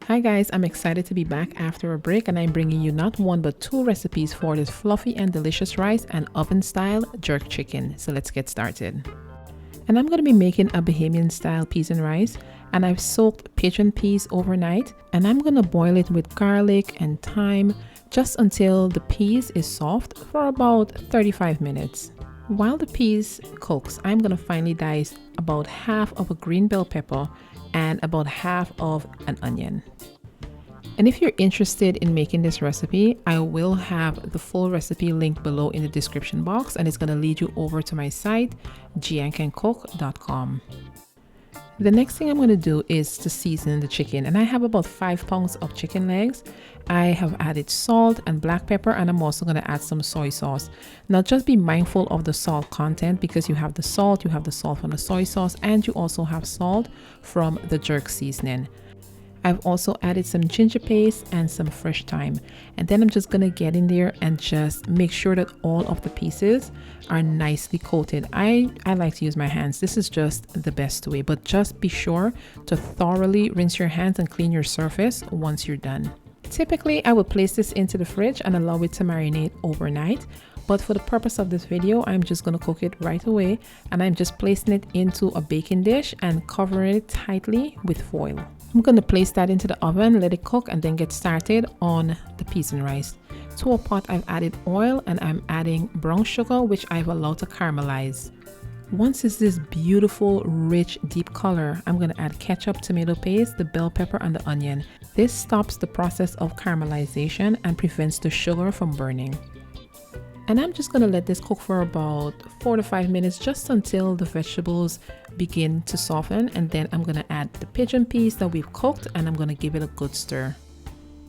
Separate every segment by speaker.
Speaker 1: Hi guys, I'm excited to be back after a break and I'm bringing you not one but two recipes for this fluffy and delicious rice and oven style jerk chicken. So let's get started. And I'm going to be making a Bahamian style peas and rice, and I've soaked pigeon peas overnight and I'm going to boil it with garlic and thyme just until the peas is soft for about 35 minutes. While the peas cooks, I'm going to finely dice about half of a green bell pepper and about half of an onion. And if you're interested in making this recipe, I will have the full recipe linked below in the description box, and it's going to lead you over to my site, jehancancook.com. The next thing I'm going to do is to season the chicken, and I have about 5 pounds of chicken legs. I have added salt and black pepper, and I'm also going to add some soy sauce. Now just be mindful of the salt content because you have the salt from the soy sauce, and you also have salt from the jerk seasoning. I've also added some ginger paste and some fresh thyme, and then I'm just gonna get in there and just make sure that all of the pieces are nicely coated. I like to use my hands. This is just the best way, but just be sure to thoroughly rinse your hands and clean your surface once you're done. Typically, I would place this into the fridge and allow it to marinate overnight. But for the purpose of this video, I'm just going to cook it right away, and I'm just placing it into a baking dish and covering it tightly with foil. I'm going to place that into the oven, let it cook, and then get started on the peas and rice. To a pot, I've added oil and I'm adding brown sugar, which I've allowed to caramelize. Once it's this beautiful, rich, deep color, I'm going to add ketchup, tomato paste, the bell pepper, and the onion. This stops the process of caramelization and prevents the sugar from burning. And I'm just going to let this cook for about 4 to 5 minutes, just until the vegetables begin to soften. And then I'm going to add the pigeon peas that we've cooked, and I'm going to give it a good stir.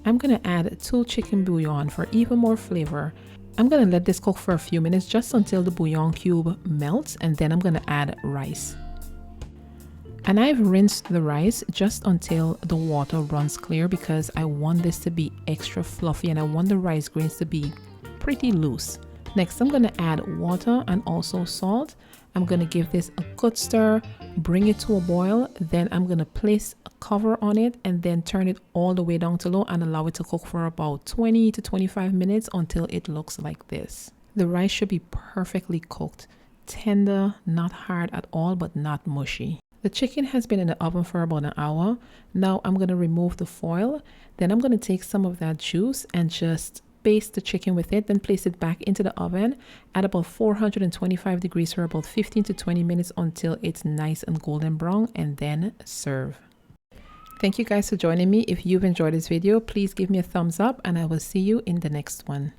Speaker 1: I'm going to add 2 chicken bouillon for even more flavor. I'm going to let this cook for a few minutes, just until the bouillon cube melts, and then I'm going to add rice. And I've rinsed the rice just until the water runs clear because I want this to be extra fluffy and I want the rice grains to be pretty loose. Next, I'm going to add water and also salt. I'm going to give this a good stir, bring it to a boil. Then I'm going to place a cover on it and then turn it all the way down to low and allow it to cook for about 20 to 25 minutes until it looks like this. The rice should be perfectly cooked, tender, not hard at all, but not mushy. The chicken has been in the oven for about an hour. Now I'm going to remove the foil. Then I'm going to take some of that juice and just baste the chicken with it, then place it back into the oven at about 425 degrees for about 15 to 20 minutes until it's nice and golden brown, and then serve. Thank you guys for joining me. If you've enjoyed this video, please give me a thumbs up and I will see you in the next one.